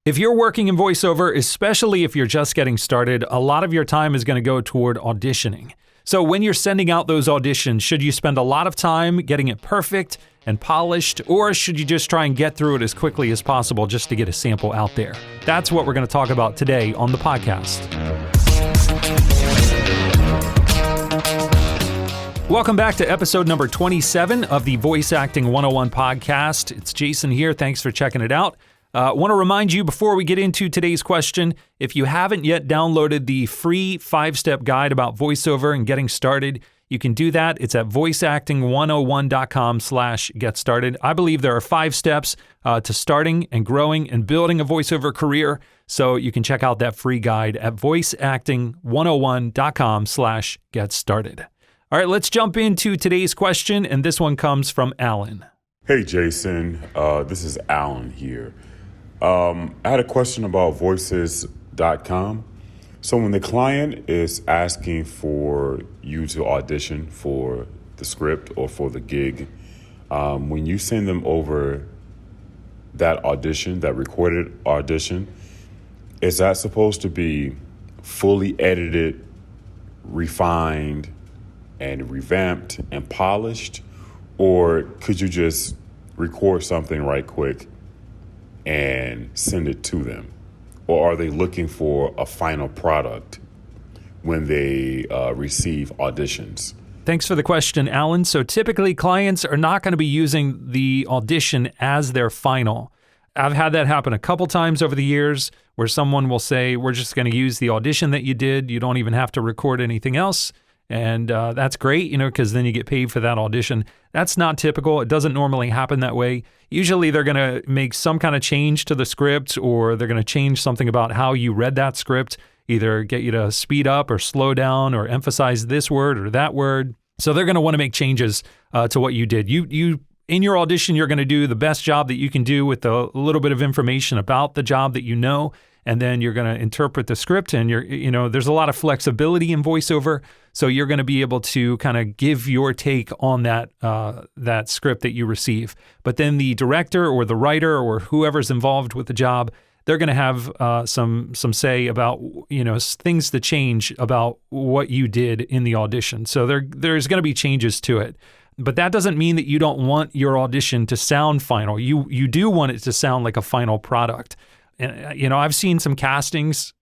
If you're working in voiceover, especially if you're just getting started, a lot of your time is going to go toward auditioning. So when you're sending out those auditions, should you spend a lot of time getting it perfect and polished, or should you just try and get through it as quickly as possible just to get a sample out there? That's what we're going to talk about today on the podcast. Welcome back to episode number 27 of the Voice Acting 101 podcast. It's Jason here. Thanks for checking it out. I want to remind you before we get into today's question, if you haven't yet downloaded the free 5-step guide about voiceover and getting started, you can do that. It's at voiceacting101.com/get started. I believe there are 5 steps to starting and growing and building a voiceover career. So you can check out that free guide at voiceacting101.com/get started. All right, let's jump into today's question. And this one comes from Alan. Hey, Jason. This is Alan here. I had a question about voices.com. So when the client is asking for you to audition for the script or for the gig, when you send them over that audition, that recorded audition, is that supposed to be fully edited, refined, and revamped and polished? Or could you just record something right quick and send it to them? Or are they looking for a final product when they receive auditions? Thanks for the question, Alan. So typically clients are not going to be using the audition as their final. I've had that happen a couple times over the years where someone will say, we're just going to use the audition that you did. You don't even have to record anything else. And that's great, because then you get paid for that audition. That's not typical. It doesn't normally happen that way. Usually they're going to make some kind of change to the script, or they're going to change something about how you read that script, either get you to speed up or slow down or emphasize this word or that word. So they're going to want to make changes to what you did. You in your audition, you're going to do the best job that you can do with a little bit of information about the job that you know. And then you're going to interpret the script, and there's a lot of flexibility in voiceover. So you're going to be able to kind of give your take on that script that you receive. But then the director or the writer or whoever's involved with the job, they're going to have some say about things to change about what you did in the audition. So there's going to be changes to it. But that doesn't mean that you don't want your audition to sound final. You do want it to sound like a final product. And, I've seen some castings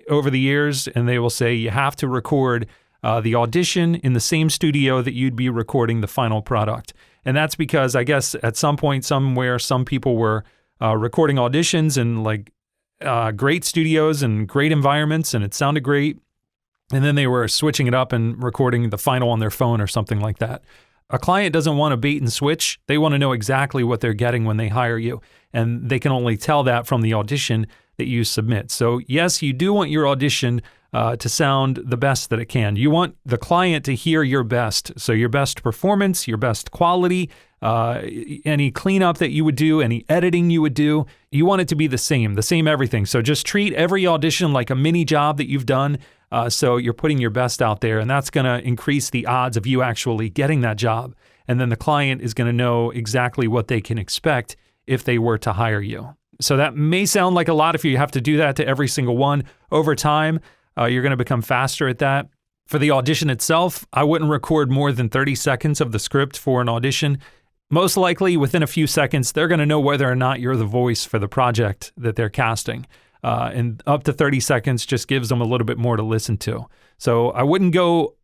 over the years, and they will say you have to record the audition in the same studio that you'd be recording the final product. And that's because I guess at some point somewhere, some people were recording auditions in great studios and great environments, and it sounded great. And then they were switching it up and recording the final on their phone or something like that. A client doesn't want to bait and switch. They want to know exactly what they're getting when they hire you. And they can only tell that from the audition that you submit. So yes, you do want your audition to sound the best that it can. You want the client to hear your best. So your best performance, your best quality, any cleanup that you would do, any editing you would do, you want it to be the same everything. So just treat every audition like a mini job that you've done. So you're putting your best out there, and that's going to increase the odds of you actually getting that job. And then the client is going to know exactly what they can expect if they were to hire you. So that may sound like a lot if you have to do that to every single one. Over time, you're going to become faster at that. For the audition itself, I wouldn't record more than 30 seconds of the script for an audition. Most likely, within a few seconds, they're going to know whether or not you're the voice for the project that they're casting. And up to 30 seconds just gives them a little bit more to listen to. So I wouldn't go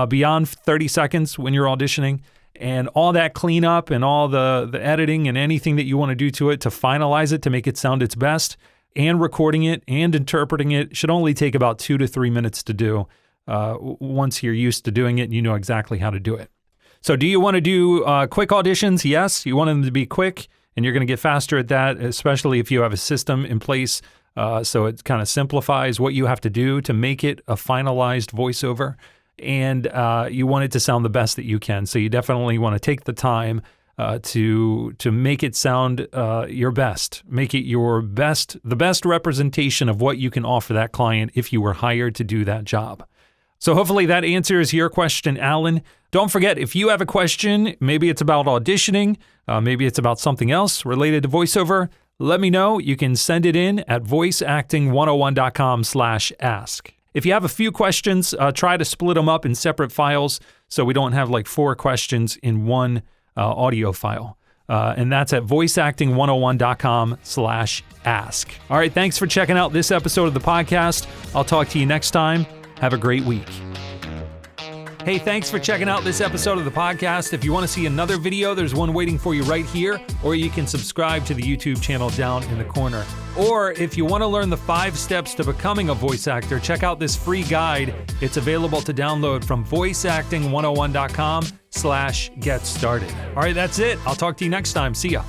beyond 30 seconds when you're auditioning. And all that cleanup and all the editing and anything that you want to do to it to finalize it to make it sound its best, and recording it and interpreting it should only take about 2 to 3 minutes to do. Once you're used to doing it and you know exactly how to do it. So do you want to do quick auditions? Yes, you want them to be quick, and you're going to get faster at that, especially if you have a system in place. So it kind of simplifies what you have to do to make it a finalized voiceover. And you want it to sound the best that you can. So you definitely want to take the time to make it sound your best. Make it the best representation of what you can offer that client if you were hired to do that job. So hopefully that answers your question, Alan. Don't forget, if you have a question, maybe it's about auditioning, maybe it's about something else related to voiceover, let me know. You can send it in at voiceacting101.com/ask. If you have a few questions, try to split them up in separate files so we don't have like 4 questions in one audio file. And that's at voiceacting101.com/ask. All right, thanks for checking out this episode of the podcast. I'll talk to you next time. Have a great week. Hey, thanks for checking out this episode of the podcast. If you want to see another video, there's one waiting for you right here, or you can subscribe to the YouTube channel down in the corner. Or if you want to learn the 5 steps to becoming a voice actor, check out this free guide. It's available to download from voiceacting101.com/get started. All right, that's it. I'll talk to you next time. See ya.